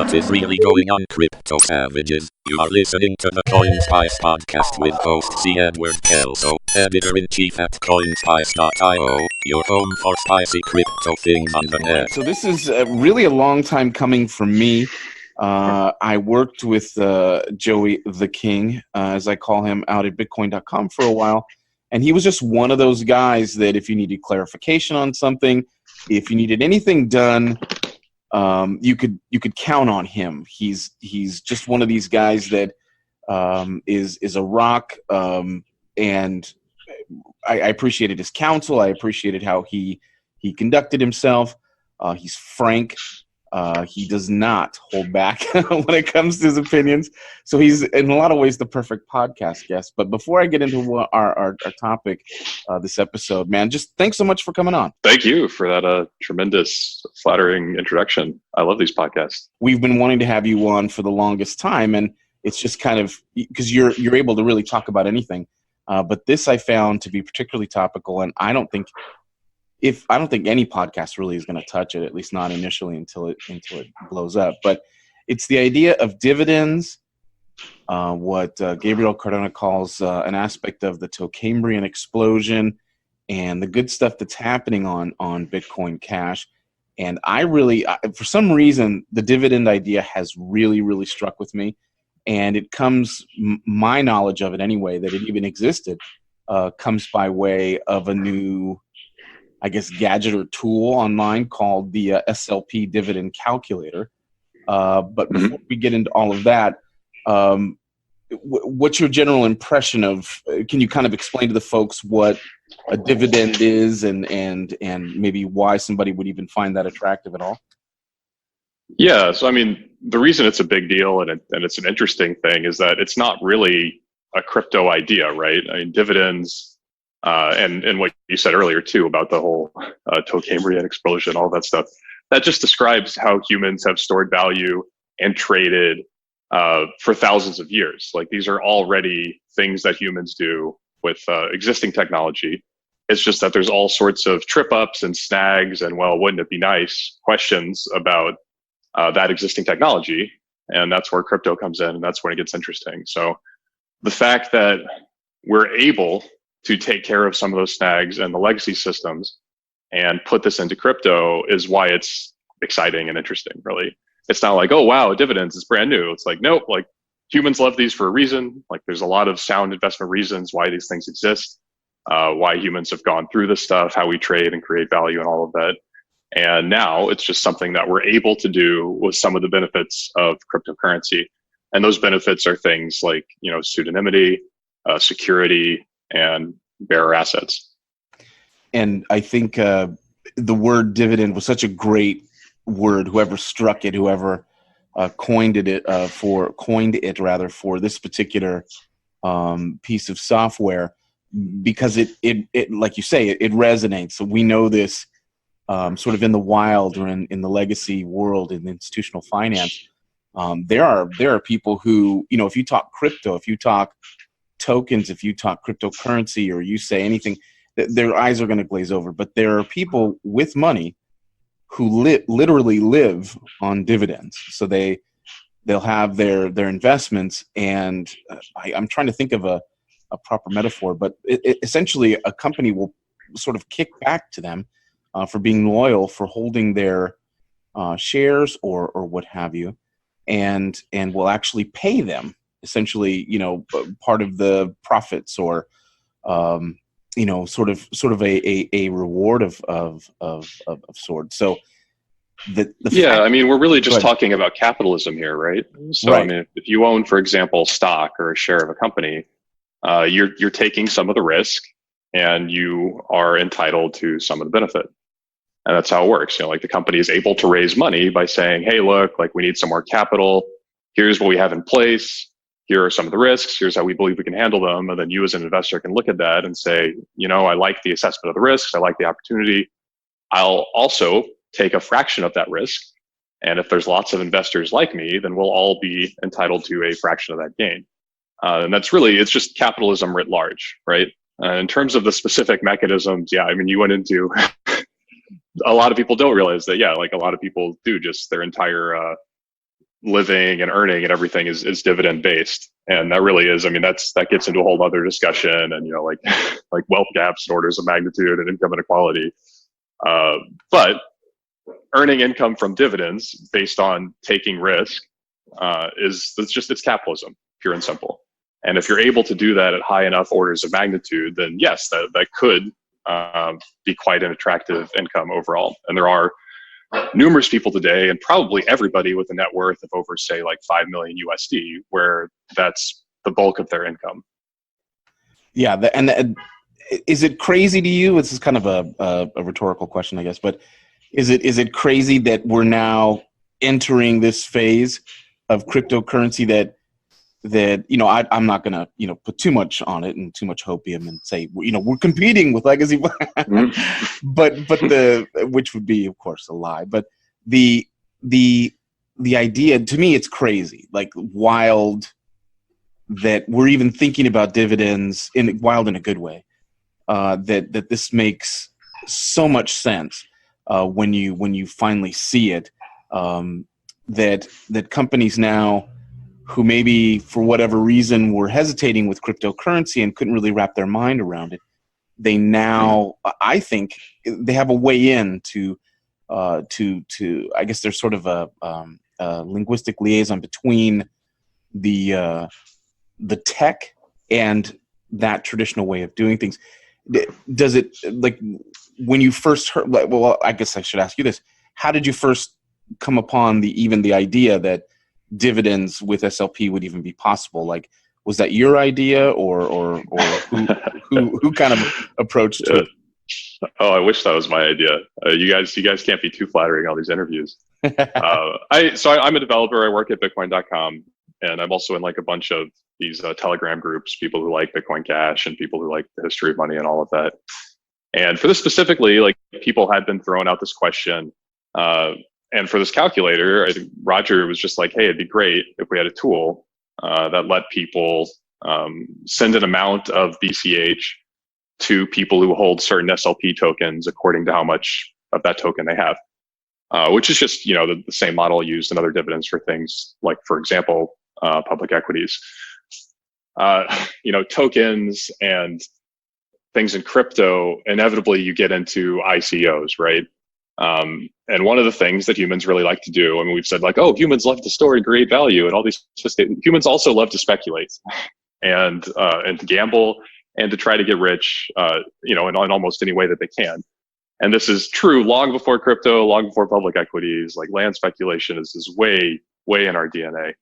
What is really going on, crypto savages? You are listening to the CoinSpice podcast with host C. Edward Kelso, editor-in-chief at coinspice.io, your home for spicy crypto things on the net. So this is really a long time coming for me. I worked with Joey the King, as I call him, out at Bitcoin.com for a while. And he was just one of those guys that if you needed clarification on something, if you needed anything done, you could count on him. He's just one of these guys that is a rock, and I appreciated his counsel. I appreciated how he conducted himself. He's frank. He does not hold back when it comes to his opinions. So he's in a lot of ways the perfect podcast guest. But before I get into our topic this episode, man, just thanks so much for coming on. Thank you for that tremendous, flattering introduction. I love these podcasts. We've been wanting to have you on for the longest time, and it's just kind of because you're able to really talk about anything. But this I found to be particularly topical, and I don't think any podcast really is going to touch it, at least not initially until it blows up. But it's the idea of dividends, what Gabriel Cardone calls an aspect of the Cambrian explosion, and the good stuff that's happening on Bitcoin Cash. And for some reason, the dividend idea has really, really struck with me. And it comes, my knowledge of it anyway, that it even existed, comes by way of a new, I guess, gadget or tool online called the SLP Dividend calculator. But before we get into all of that, what's your general impression of? Can you kind of explain to the folks what a dividend is, and maybe why somebody would even find that attractive at all? Yeah, so I mean, the reason it's a big deal and it's an interesting thing is that it's not really a crypto idea, right? I mean, dividends. And what you said earlier too about the whole Cambrian explosion, all that stuff, that just describes how humans have stored value and traded for thousands of years. Like, these are already things that humans do with existing technology. It's just that there's all sorts of trip ups and snags and, well, wouldn't it be nice questions about that existing technology. And that's where crypto comes in, and that's when it gets interesting. So the fact that we're able to take care of some of those snags and the legacy systems and put this into crypto is why it's exciting and interesting, really. It's not like, oh, wow, dividends is brand new. It's like, nope, like, humans love these for a reason. Like, there's a lot of sound investment reasons why these things exist, why humans have gone through this stuff, how we trade and create value and all of that. And now it's just something that we're able to do with some of the benefits of cryptocurrency. And those benefits are things like, pseudonymity, security, and bearer assets. And I think the word dividend was such a great word. Whoever struck it, whoever coined it for this particular piece of software, because it like you say, it resonates. So we know this sort of in the wild or in the legacy world in institutional finance. There are people who, if you talk crypto, if you talk tokens, if you talk cryptocurrency, or you say anything, their eyes are going to glaze over. But there are people with money who literally live on dividends. So they'll have their investments, and I'm trying to think of a proper metaphor, but essentially a company will sort of kick back to them for being loyal, for holding their shares or what have you, and will actually pay them essentially, part of the profits, or sort of a reward of sorts. So I mean, we're really just talking about capitalism here, right? So right. I mean, if you own, for example, stock or a share of a company, you're taking some of the risk, and you are entitled to some of the benefit. And that's how it works. Like, the company is able to raise money by saying, hey, look, like, we need some more capital. Here's what we have in place. Here are some of the risks. Here's how we believe we can handle them. And then you as an investor can look at that and say, I like the assessment of the risks. I like the opportunity. I'll also take a fraction of that risk. And if there's lots of investors like me, then we'll all be entitled to a fraction of that gain. And it's just capitalism writ large, right? In terms of the specific mechanisms, I mean, you went into a lot of people don't realize that, like, a lot of people do just their entire living and earning and everything is dividend based. And that really is, I mean, that gets into a whole other discussion, and, like wealth gaps and orders of magnitude and income inequality. But earning income from dividends based on taking risk it's capitalism, pure and simple. And if you're able to do that at high enough orders of magnitude, then yes, that could be quite an attractive income overall. And there are numerous people today, and probably everybody with a net worth of over, say, like 5 million USD, where that's the bulk of their income. Yeah, and is it crazy to you? This is kind of a rhetorical question, I guess, but is it crazy that we're now entering this phase of cryptocurrency that I'm not gonna put too much on it and too much hopium and say we're competing with legacy, but which would be, of course, a lie. But the idea, to me, it's crazy, like wild, that we're even thinking about dividends, wild in a good way. That this makes so much sense when you finally see it. That companies now, who maybe for whatever reason were hesitating with cryptocurrency and couldn't really wrap their mind around it, they now, I think, they have a way in to I guess there's sort of a linguistic liaison between the tech and that traditional way of doing things. Does it, like, when you first heard, well, I guess I should ask you this: how did you first come upon the idea that dividends with SLP would even be possible? Like, was that your idea, or who kind of approached it? Oh, I wish that was my idea. You guys can't be too flattering on these interviews. I'm a developer. I work at Bitcoin.com, and I'm also in like a bunch of these Telegram groups, people who like Bitcoin Cash and people who like the history of money and all of that. And for this specifically, like, people had been throwing out this question. And for this calculator, I think Roger was just like, hey, it'd be great if we had a tool that let people send an amount of BCH to people who hold certain SLP tokens according to how much of that token they have, which is just, the same model used in other dividends for things like, for example, public equities. Tokens and things in crypto, inevitably you get into ICOs, right? And one of the things that humans really like to do, I mean, we've said like, oh, humans love to store and create value and all these, humans also love to speculate and to gamble and to try to get rich, in almost any way that they can. And this is true long before crypto, long before public equities. Like, land speculation is way, way in our DNA.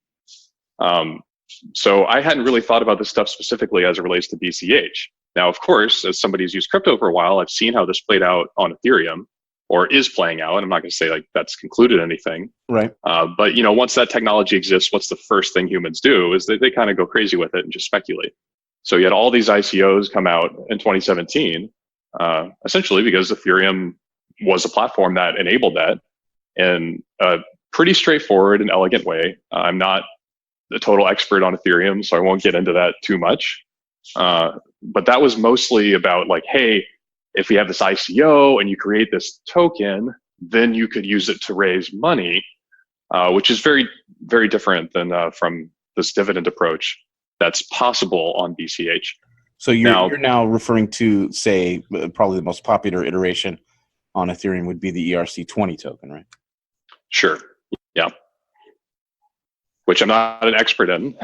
So I hadn't really thought about this stuff specifically as it relates to BCH. Now, of course, as somebody who's used crypto for a while, I've seen how this played out on Ethereum, or is playing out. And I'm not going to say like that's concluded anything. Right. But once that technology exists, what's the first thing humans do is they kind of go crazy with it and just speculate. So you had all these ICOs come out in 2017, essentially because Ethereum was a platform that enabled that in a pretty straightforward and elegant way. I'm not a total expert on Ethereum, so I won't get into that too much. But that was mostly about like, hey, if we have this ICO and you create this token, then you could use it to raise money, which is very, very different than from this dividend approach that's possible on BCH. So you're now referring to, say, probably the most popular iteration on Ethereum would be the ERC20 token, right? Sure. Yeah. Which I'm not an expert in,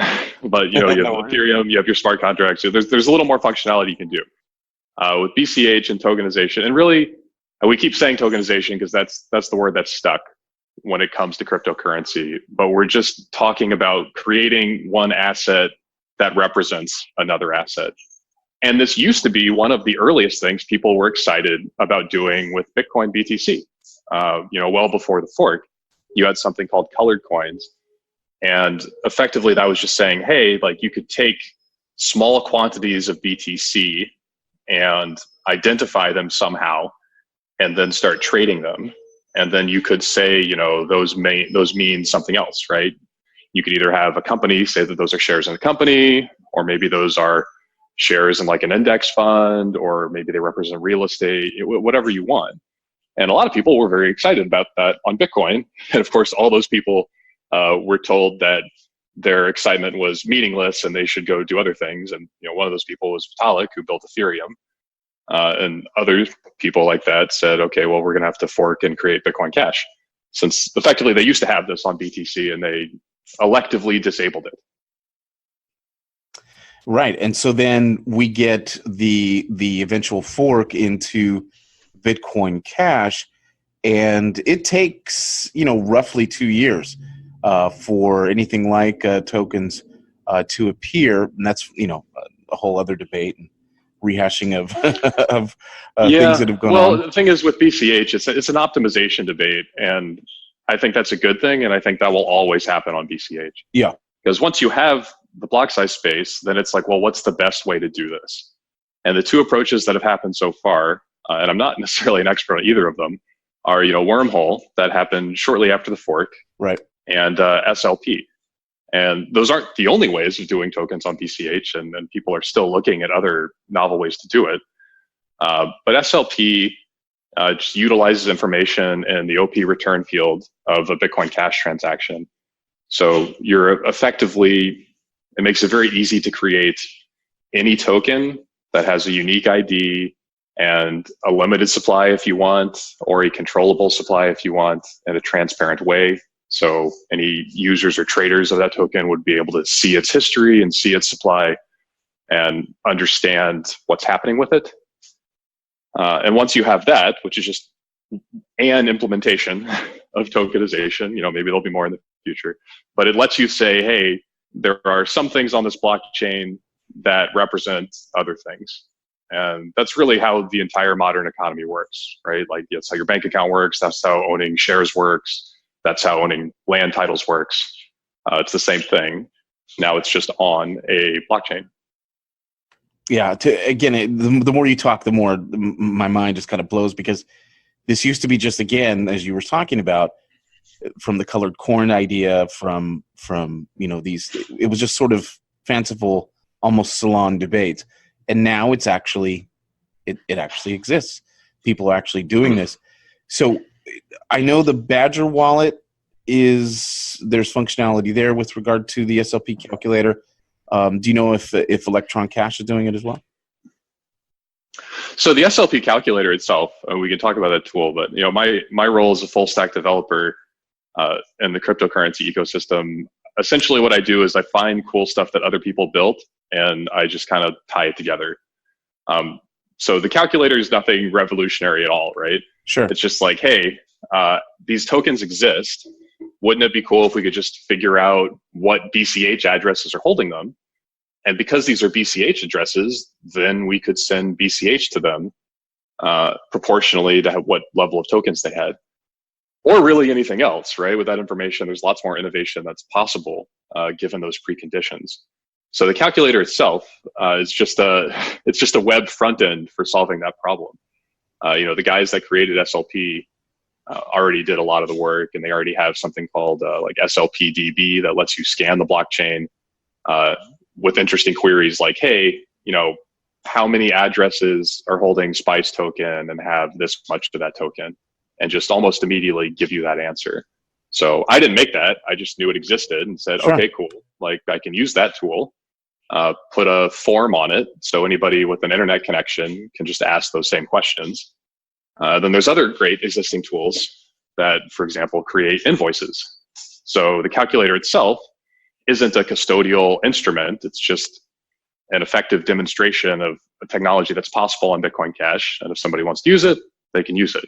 but you have Ethereum, you have your smart contracts. So there's a little more functionality you can do with BCH and tokenization. And really, we keep saying tokenization because that's the word that's stuck when it comes to cryptocurrency. But we're just talking about creating one asset that represents another asset. And this used to be one of the earliest things people were excited about doing with Bitcoin BTC. Well before the fork, you had something called colored coins. And effectively, that was just saying, hey, like, you could take small quantities of BTC and identify them somehow and then start trading them. And then you could say, those mean something else, right? You could either have a company say that those are shares in a company, or maybe those are shares in like an index fund, or maybe they represent real estate, whatever you want. And a lot of people were very excited about that on Bitcoin. And of course, all those people were told that their excitement was meaningless and they should go do other things. And one of those people was Vitalik, who built Ethereum, and other people like that said, okay, well, we're going to have to fork and create Bitcoin Cash, since effectively they used to have this on BTC and they electively disabled it. Right. And so then we get the eventual fork into Bitcoin Cash, and it takes, roughly 2 years for anything like tokens to appear. And that's, a whole other debate and rehashing of, of things that have gone on. Well, the thing is with BCH, it's an optimization debate. And I think that's a good thing. And I think that will always happen on BCH. Yeah. Because once you have the block size space, then it's like, well, what's the best way to do this? And the two approaches that have happened so far, and I'm not necessarily an expert on either of them, are Wormhole, that happened shortly after the fork, right, and SLP. And those aren't the only ways of doing tokens on BCH, and people are still looking at other novel ways to do it. But SLP just utilizes information in the OP return field of a Bitcoin Cash transaction. So you're effectively, it makes it very easy to create any token that has a unique ID and a limited supply if you want, or a controllable supply if you want, in a transparent way. So any users or traders of that token would be able to see its history and see its supply and understand what's happening with it. And once you have that, which is just an implementation of tokenization, maybe there'll be more in the future, but it lets you say, hey, there are some things on this blockchain that represent other things. And that's really how the entire modern economy works, right? Like, that's how your bank account works. That's how owning shares works. That's how owning land titles works. It's the same thing. Now it's just on a blockchain. Yeah. The more you talk, the more my mind just kind of blows, because this used to be just, again, as you were talking about, from the colored corn idea, from these, it was just sort of fanciful, almost salon debates. And now it's actually, it actually exists. People are actually doing this. So I know the Badger wallet there's functionality there with regard to the SLP calculator. Do you know if Electron Cash is doing it as well? So the SLP calculator itself, we can talk about that tool, but my role as a full stack developer in the cryptocurrency ecosystem, essentially what I do is I find cool stuff that other people built and I just kind of tie it together. So the calculator is nothing revolutionary at all, right? Sure. It's just like, hey, these tokens exist. Wouldn't it be cool if we could just figure out what BCH addresses are holding them? And because these are BCH addresses, then we could send BCH to them proportionally to what level of tokens they had. Or really anything else, right? With that information, there's lots more innovation that's possible given those preconditions. So the calculator itself is just a web front end for solving that problem. The guys that created SLP already did a lot of the work, and they already have something called like SLP DB that lets you scan the blockchain with interesting queries like, hey, how many addresses are holding Spice token and have this much to that token, and just almost immediately give you that answer. So I didn't make that. I just knew it existed and said, sure, okay, cool. Like, I can use that tool, put a form on it, so anybody with an internet connection can just ask those same questions. Then there's other great existing tools that, for example, create invoices. So the calculator itself isn't a custodial instrument. It's just an effective demonstration of a technology that's possible on Bitcoin Cash. And if somebody wants to use it, they can use it.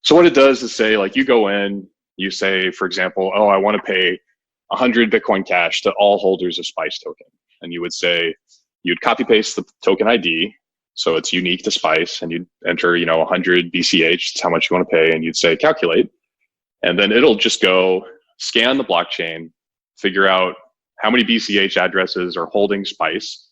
So what it does is say, like, you go in, you say, for example, oh, I want to pay 100 Bitcoin Cash to all holders of Spice token. And you would say, you'd copy paste the token ID, so it's unique to Spice, and you'd enter, 100 BCH, that's how much you want to pay, and you'd say calculate. And then it'll just go scan the blockchain, figure out how many BCH addresses are holding Spice,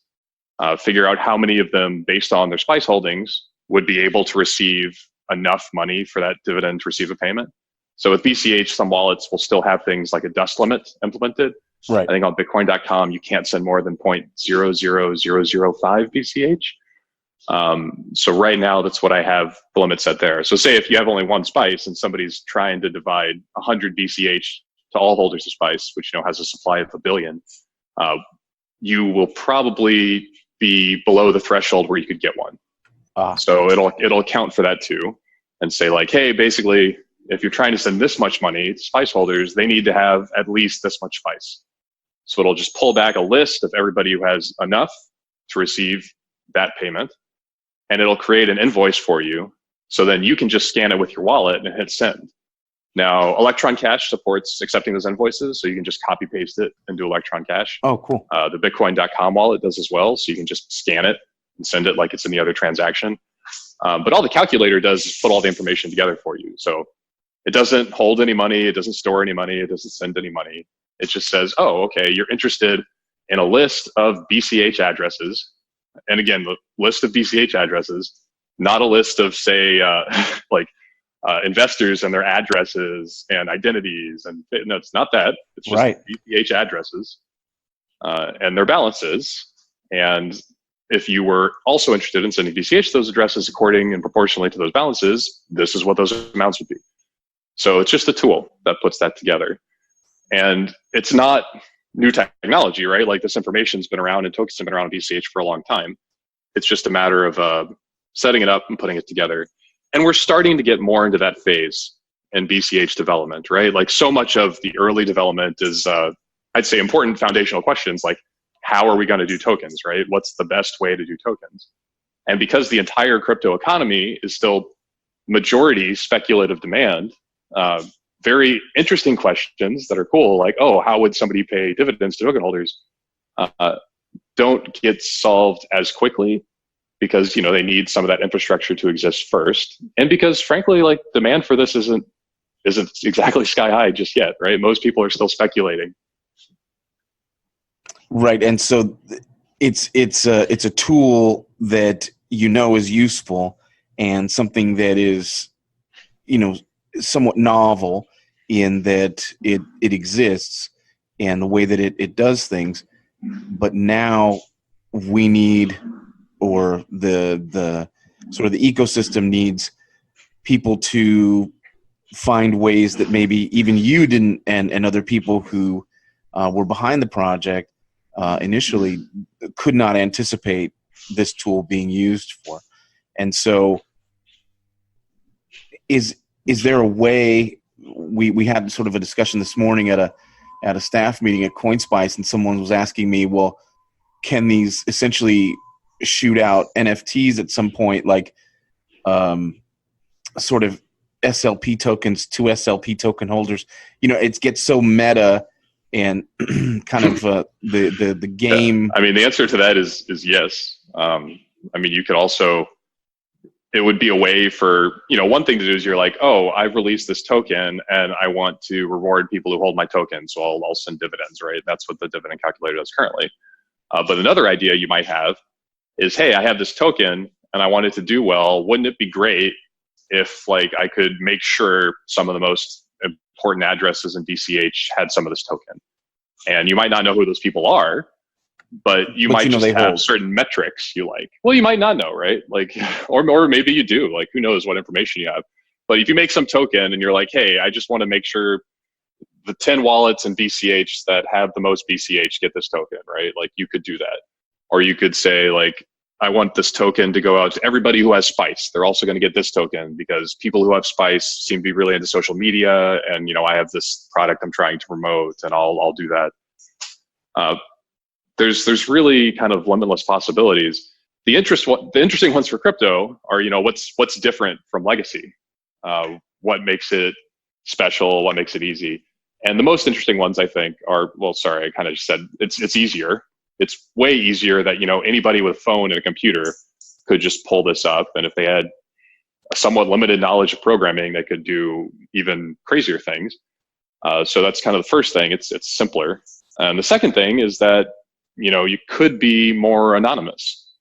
figure out how many of them, based on their Spice holdings, would be able to receive enough money for that dividend to receive a payment. So with BCH, some wallets will still have things like a dust limit implemented. Right. I think on bitcoin.com, you can't send more than 0.00005 BCH. So right now, that's what I have the limit set there. So say if you have only one Spice and somebody's trying to divide 100 BCH to all holders of SPICE, which has a supply of 1 billion, you will probably be below the threshold where you could get one. So it'll account for that too, and say like, hey, basically, if you're trying to send this much money to SPICE holders, they need to have at least this much SPICE. So it'll just pull back a list of everybody who has enough to receive that payment, and it'll create an invoice for you. So then you can just scan it with your wallet and hit send. Now, Electron Cash supports accepting those invoices, so you can just copy paste it into Electron Cash. Oh, cool. The Bitcoin.com wallet does as well, so you can just scan it and send it like it's any other transaction. But all the calculator does is put all the information together for you. So it doesn't hold any money, it doesn't store any money, it doesn't send any money. It just says, oh, okay, you're interested in a list of BCH addresses. And again, the list of BCH addresses, not a list of, say, investors and their addresses and identities. And no, it's not that. It's just BCH addresses and their balances. And if you were also interested in sending BCH to those addresses according and proportionally to those balances, this is what those amounts would be. So it's just a tool that puts that together. And it's not new technology, right? Like, this information's been around and tokens have been around in BCH for a long time. It's just a matter of setting it up and putting it together. And we're starting to get more into that phase in BCH development, right? Like, so much of the early development is, I'd say, important foundational questions like, how are we going to do tokens, right? What's the best way to do tokens? And because the entire crypto economy is still majority speculative demand, very interesting questions that are cool, like, oh, how would somebody pay dividends to token holders, don't get solved as quickly because, they need some of that infrastructure to exist first. And because, frankly, like, demand for this isn't exactly sky high just yet, right? Most people are still speculating. Right. And so it's a tool that is useful and something that is, somewhat novel in that it exists and the way that it does things. But now we need, or the sort of the ecosystem needs people to find ways that maybe even you didn't, and other people who were behind the project initially could not anticipate this tool being used for. And so is there a way, we had sort of a discussion this morning at a staff meeting at CoinSpice, and someone was asking me, well, can these essentially shoot out NFTs at some point, like sort of SLP tokens to SLP token holders? It gets so meta and kind of the game. Yeah. I mean, the answer to that is yes. You could also, it would be a way for, one thing to do is you're like, oh, I've released this token and I want to reward people who hold my token, so I'll send dividends, right? That's what the dividend calculator does currently. But another idea you might have is, hey, I have this token and I want it to do well. Wouldn't it be great if, like, I could make sure some of the most important addresses in BCH had some of this token? And you might not know who those people are, but you might just have certain metrics you like. Well, you might not know, right? Like, or maybe you do. Like, who knows what information you have? But if you make some token and you're like, hey, I just want to make sure the 10 wallets in BCH that have the most BCH get this token, right? Like, you could do that. Or you could say, like, I want this token to go out to everybody who has SPICE. They're also going to get this token because people who have SPICE seem to be really into social media, and I have this product I'm trying to promote, and I'll do that. There's really kind of limitless possibilities. The interesting ones for crypto are, what's different from legacy, what makes it special, what makes it easy. And the most interesting ones, I think, are, well, sorry, I kind of just said it's easier. It's way easier that, anybody with a phone and a computer could just pull this up. And if they had a somewhat limited knowledge of programming, they could do even crazier things. So that's kind of the first thing. It's simpler. And the second thing is that, you could be more anonymous.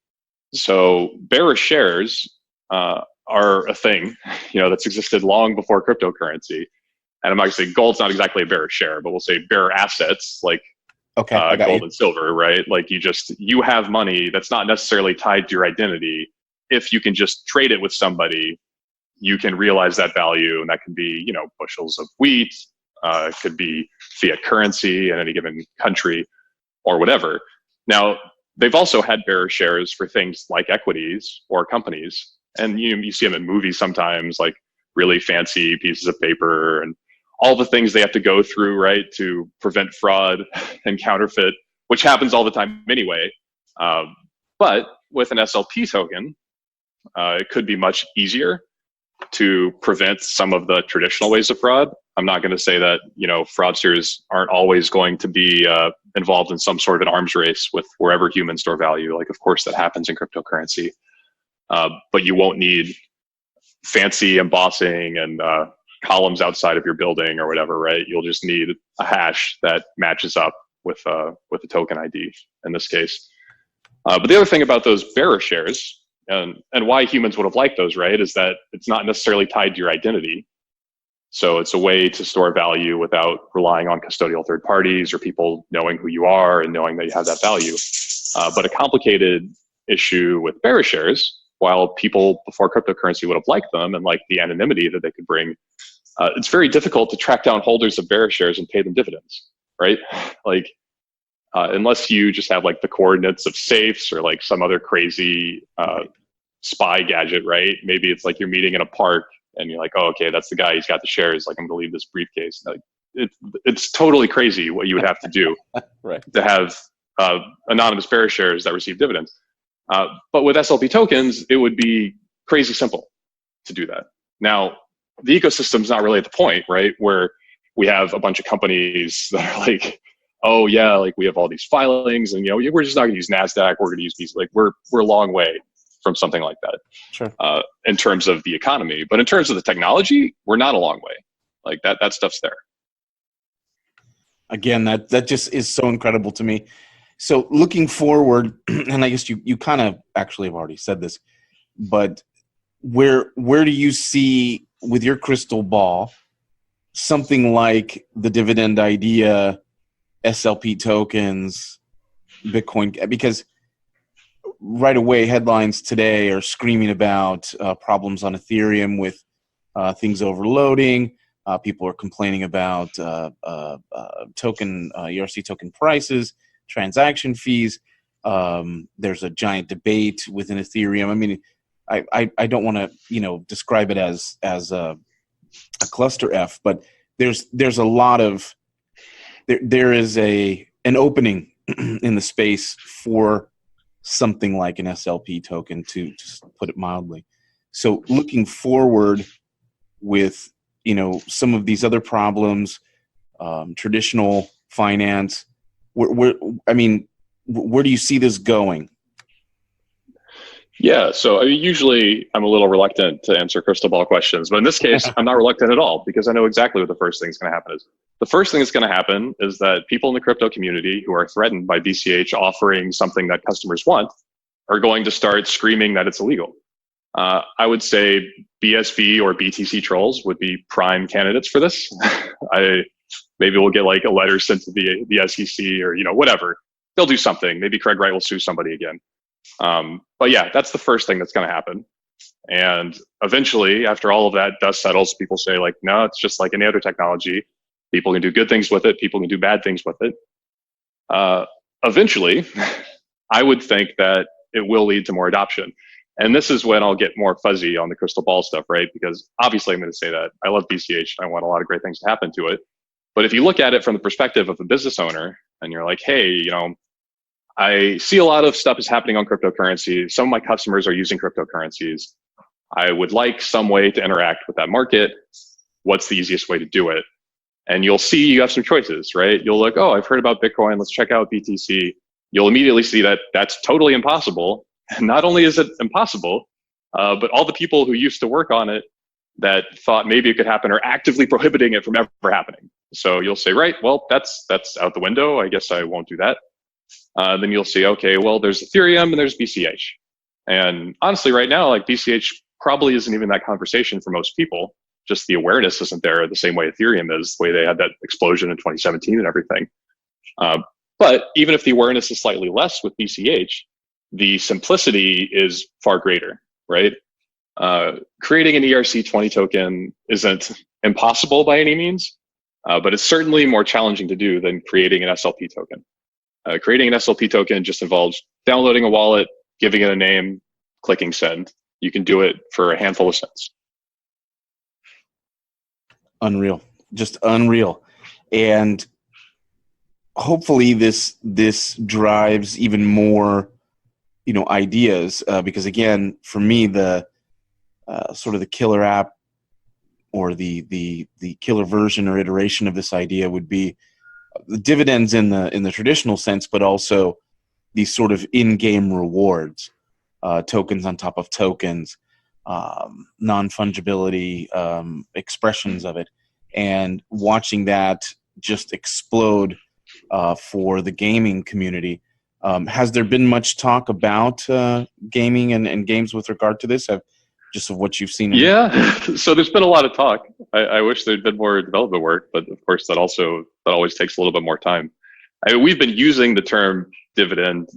So bearer shares are a thing, that's existed long before cryptocurrency. And I'm not going to say gold's not exactly a bearer share, but we'll say bearer assets, like gold and silver, right? Like, you have money that's not necessarily tied to your identity. If you can just trade it with somebody, you can realize that value, and that can be, bushels of wheat, It could be fiat currency in any given country or whatever. Now, they've also had bearer shares for things like equities or companies. And you see them in movies sometimes, like really fancy pieces of paper and all the things they have to go through, right, to prevent fraud and counterfeit, which happens all the time anyway. But with an SLP token, it could be much easier to prevent some of the traditional ways of fraud. I'm not going to say that, fraudsters aren't always going to be involved in some sort of an arms race with wherever humans store value. Like, of course, that happens in cryptocurrency. But you won't need fancy embossing and columns outside of your building or whatever, right? You'll just need a hash that matches up with a token ID in this case. But the other thing about those bearer shares and why humans would have liked those, right, is that it's not necessarily tied to your identity. So it's a way to store value without relying on custodial third parties or people knowing who you are and knowing that you have that value. But a complicated issue with bearer shares, while people before cryptocurrency would have liked them and liked the anonymity that they could bring, it's very difficult to track down holders of bearer shares and pay them dividends, right? Like, unless you just have like the coordinates of safes or like some other crazy spy gadget, right? Maybe it's like you're meeting in a park and you're like, oh, okay, that's the guy, he's got the shares, like I'm gonna leave this briefcase. Like, it's totally crazy what you would have to do right. to have anonymous bearer shares that receive dividends. But with SLP tokens, it would be crazy simple to do that. Now, the ecosystem's not really at the point, right, where we have a bunch of companies that are like, oh yeah, like we have all these filings and we're just not gonna use NASDAQ, we're gonna use these, like we're a long way from something like that. Sure. In terms of the economy. But in terms of the technology, we're not a long way. Like that stuff's there. Again, that just is so incredible to me. So looking forward, and I guess you kind of actually have already said this, but where do you see with your crystal ball something like the dividend idea, SLP tokens, Bitcoin? Because right away headlines today are screaming about problems on Ethereum with things overloading. People are complaining about token ERC token prices, transaction fees. There's a giant debate within Ethereum. I mean, I don't want to describe it as a cluster F, but there's a lot of there is an opening in the space for something like an SLP token, to put it mildly. So looking forward with some of these other problems, traditional finance, where do you see this going? Yeah, so usually I'm a little reluctant to answer crystal ball questions, but in this case, I'm not reluctant at all because I know exactly what the first thing is going to happen is. The first thing that's going to happen is that people in the crypto community who are threatened by BCH offering something that customers want are going to start screaming that it's illegal. I would say BSV or BTC trolls would be prime candidates for this. Maybe we'll get like a letter sent to the SEC or whatever. They'll do something. Maybe Craig Wright will sue somebody again. But yeah, that's the first thing that's going to happen. And eventually, after all of that dust settles, people say like, no, it's just like any other technology. People can do good things with it. People can do bad things with it. Eventually, I would think that it will lead to more adoption. And this is when I'll get more fuzzy on the crystal ball stuff, right? Because obviously I'm going to say that I love BCH. I want a lot of great things to happen to it. But if you look at it from the perspective of a business owner and you're like, hey, I see a lot of stuff is happening on cryptocurrency. Some of my customers are using cryptocurrencies. I would like some way to interact with that market. What's the easiest way to do it? And you'll see you have some choices, right? You'll look, oh, I've heard about Bitcoin. Let's check out BTC. You'll immediately see that that's totally impossible. And not only is it impossible, but all the people who used to work on it that thought maybe it could happen are actively prohibiting it from ever happening. So you'll say, right, well, that's out the window. I guess I won't do that. Then you'll see, okay, well, there's Ethereum and there's BCH. And honestly, right now, like BCH probably isn't even that conversation for most people. Just the awareness isn't there the same way Ethereum is, the way they had that explosion in 2017 and everything. But even if the awareness is slightly less with BCH, the simplicity is far greater, right? Creating an ERC20 token isn't impossible by any means. But it's certainly more challenging to do than creating an SLP token. Creating an SLP token just involves downloading a wallet, giving it a name, clicking send. You can do it for a handful of cents. Unreal, just unreal. And hopefully this drives even more, ideas, because again, for me, the sort of the killer app or the killer version or iteration of this idea would be the dividends in the traditional sense, but also these sort of in-game rewards, tokens on top of tokens, non-fungibility, expressions of it, and watching that just explode for the gaming community. Has there been much talk about gaming and games with regard to this? Just of what you've seen? Yeah, so there's been a lot of talk. I wish there'd been more development work, but of course that always takes a little bit more time. We've been using the term dividend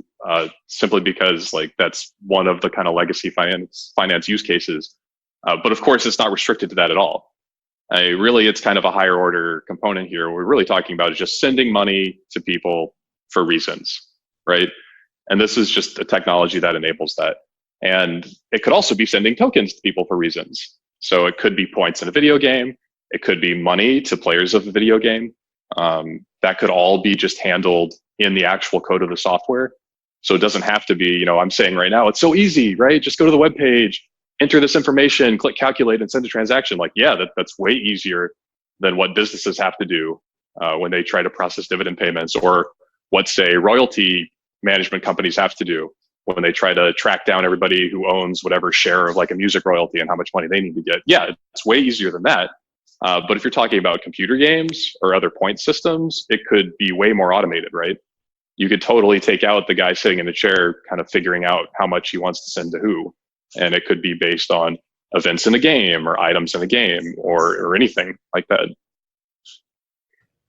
simply because that's one of the kind of legacy finance use cases. But of course, it's not restricted to that at all. Really, it's kind of a higher order component here. What we're really talking about is just sending money to people for reasons, right? And this is just a technology that enables that. And it could also be sending tokens to people for reasons. So it could be points in a video game. It could be money to players of a video game. That could all be just handled in the actual code of the software. So it doesn't have to be, I'm saying right now, it's so easy, right? Just go to the web page, enter this information, click calculate, and send a transaction. That's way easier than what businesses have to do when they try to process dividend payments, or what, say, royalty management companies have to do when they try to track down everybody who owns whatever share of a music royalty and how much money they need to get. Yeah, it's way easier than that. But if you're talking about computer games or other point systems, it could be way more automated, right? You could totally take out the guy sitting in the chair kind of figuring out how much he wants to send to who. And it could be based on events in a game or items in a game or anything like that.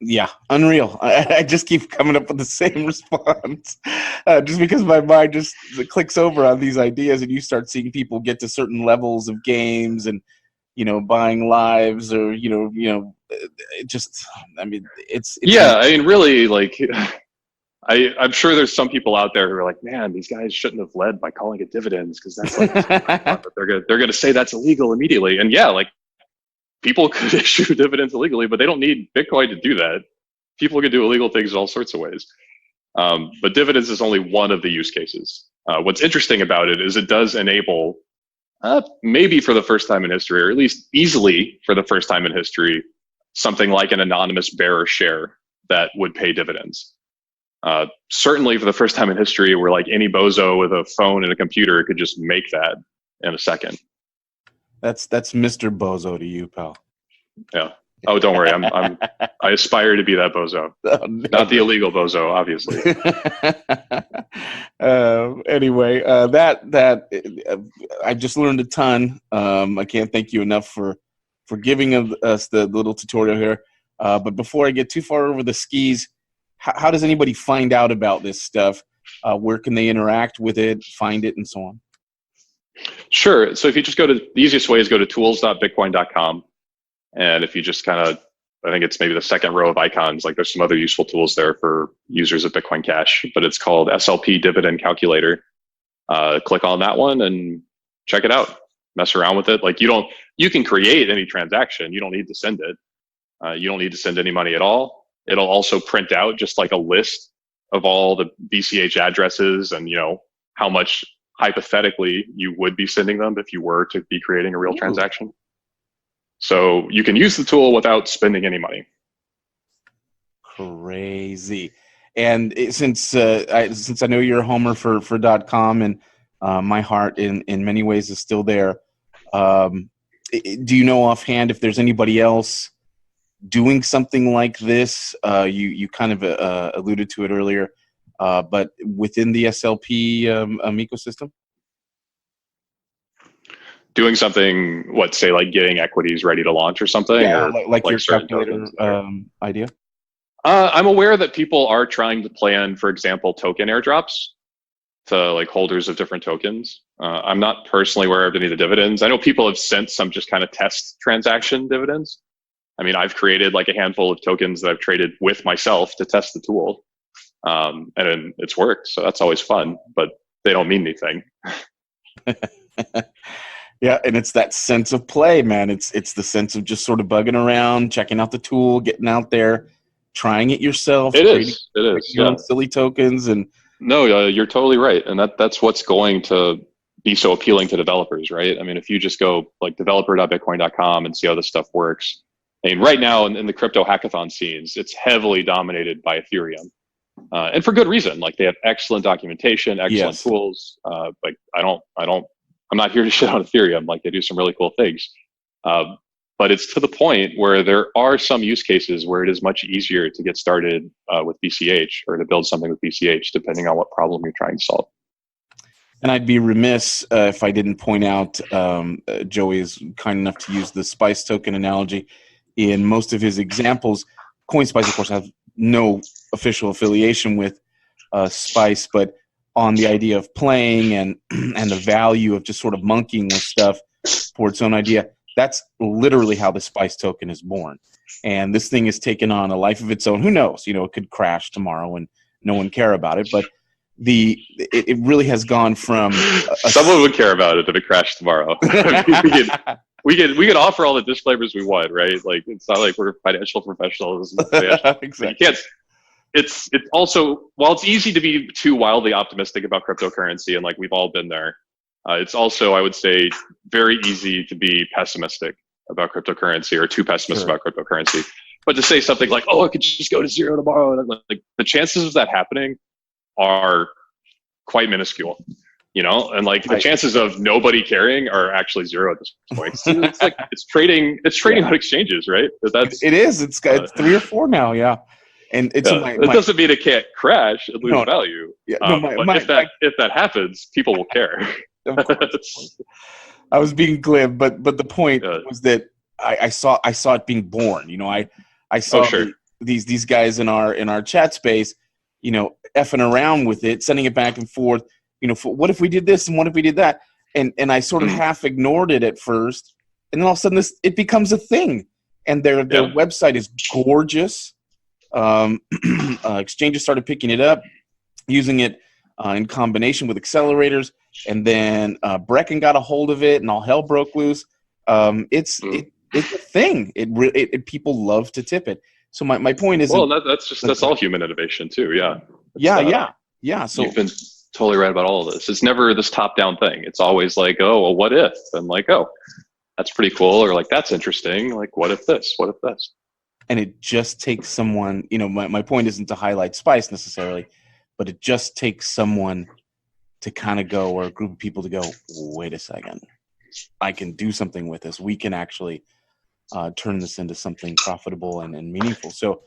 Yeah, unreal. I just keep coming up with the same response just because my mind just clicks over on these ideas, and you start seeing people get to certain levels of games and, buying lives or, it just, it's yeah, really, I'm sure there's some people out there who are like, man, these guys shouldn't have led by calling it dividends because that's but they're gonna say that's illegal immediately. And yeah, people could issue dividends illegally, but they don't need Bitcoin to do that. People can do illegal things in all sorts of ways. But dividends is only one of the use cases. What's interesting about it is it does enable, maybe for the first time in history, or at least easily for the first time in history, something like an anonymous bearer share that would pay dividends. Certainly for the first time in history where any bozo with a phone and a computer could just make that in a second. That's Mr. Bozo to you, pal. Yeah. Oh, don't worry. I aspire to be that bozo. Oh, no. Not the illegal bozo, obviously. Anyway, I just learned a ton. I can't thank you enough for giving us the little tutorial here. But before I get too far over the skis, how does anybody find out about this stuff? Where can they interact with it, find it, and so on? Sure. So if you just the easiest way is go to tools.bitcoin.com. And if you just I think it's maybe the second row of icons, there's some other useful tools there for users of Bitcoin Cash, but it's called SLP Dividend Calculator. Click on that one and check it out. Mess around with it. You can create any transaction. You don't need to send it. You don't need to send any money at all. It'll also print out just a list of all the BCH addresses and, how much hypothetically you would be sending them if you were to be creating a real transaction. So you can use the tool without spending any money. Crazy. And since I know you're a homer for .com, and my heart in many ways is still there, do you know offhand if there's anybody else doing something like this? You kind of alluded to it earlier, but within the SLP ecosystem? Doing something, getting equities ready to launch or something? Yeah, or like your calculator idea? I'm aware that people are trying to plan, for example, token airdrops to holders of different tokens. I'm not personally aware of any of the dividends. I know people have sent some just kind of test transaction dividends. I mean, I've created like a handful of tokens that I've traded with myself to test the tool. And it's worked. So that's always fun, but they don't mean anything. Yeah, and it's that sense of play, man. It's the sense of just sort of bugging around, checking out the tool, getting out there, trying it yourself. It is. Your own silly tokens. And no, you're totally right. And that's what's going to be so appealing to developers, right? I mean, if you just go like developer.bitcoin.com and see how this stuff works. I mean, right now in the crypto hackathon scenes, it's heavily dominated by Ethereum. And for good reason. Like they have excellent documentation, excellent tools. Like I'm not here to shit on Ethereum. Like they do some really cool things. But it's to the point where there are some use cases where it is much easier to get started with BCH or to build something with BCH, depending on what problem you're trying to solve. And I'd be remiss if I didn't point out Joey is kind enough to use the Spice token analogy in most of his examples. CoinSpice, of course, have no official affiliation with Spice, but on the idea of playing and the value of just sort of monkeying with stuff for its own idea, that's literally how the Spice token is born. And this thing has taken on a life of its own. Who knows? You know, it could crash tomorrow and no one care about it, but it really has gone from someone would care about it if it crashed tomorrow. we could offer all the disclaimers we want, right? Like it's not like we're financial professionals. Exactly. You can't. It's also, while it's easy to be too wildly optimistic about cryptocurrency, and like we've all been there, it's also, I would say, very easy to be pessimistic about cryptocurrency or too pessimistic about cryptocurrency. But to say something like, "Oh, it could just go to zero tomorrow," and like the chances of that happening are quite minuscule, you know, and like the chances of nobody caring are actually zero at this point. So it's like it's trading on exchanges, right? It is. It's 3 or 4 now, yeah. And it's it doesn't mean it can't crash and lose value. Yeah, but if that happens, people will care. Of course. I was being glib, but the point was that I saw it being born. You know, I saw these guys in our chat space, you know, effing around with it, sending it back and forth. You know, what if we did this and what if we did that? And I sort of half ignored it at first, and then all of a sudden it becomes a thing. And their website is gorgeous. Exchanges started picking it up, using it in combination with accelerators, and then Brecken got a hold of it, and all hell broke loose. It's a thing. People love to tip it. So my point is, that's all human innovation too. Yeah. So you've been totally right about all of this. It's never this top-down thing. It's always like, oh, well, what if? And like, oh, that's pretty cool, or like that's interesting. Like, what if this? What if this? And it just takes someone, you know, my point isn't to highlight Spice necessarily, but it just takes someone to kind of go, or a group of people to go, wait a second, I can do something with this. We can actually turn this into something profitable and meaningful. So,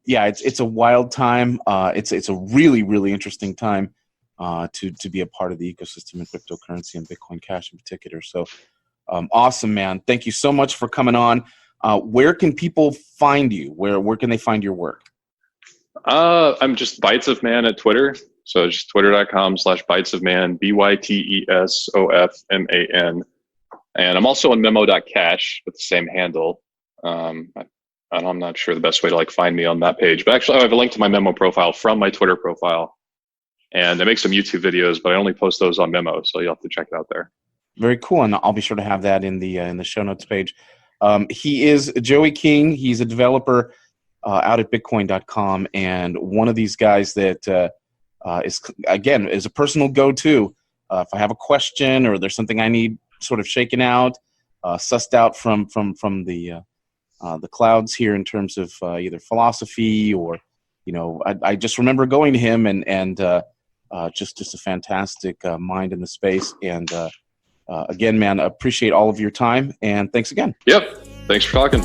it's a wild time. It's a really, really interesting time to be a part of the ecosystem in cryptocurrency and Bitcoin Cash in particular. So, awesome, man. Thank you so much for coming on. Where can people find you? Where can they find your work? I'm just Bytes of Man at Twitter. So just twitter.com/bytesofman, BYTESOFMAN. And I'm on memo.cash with the same handle. I'm not sure the best way to like find me on that page, but actually I have a link to my Memo profile from my Twitter profile. And I make some YouTube videos, but I only post those on Memo, so you'll have to check it out there. Very cool, and I'll be sure to have that in the show notes page. He is Joey King. He's a developer out at Bitcoin.com, and one of these guys that is a personal go-to. If I have a question or there's something I need sort of shaken out, sussed out from the clouds here in terms of either philosophy or, you know, I just remember going to him and just a fantastic mind in the space. And again, man, appreciate all of your time, and thanks again. Yep. Thanks for talking.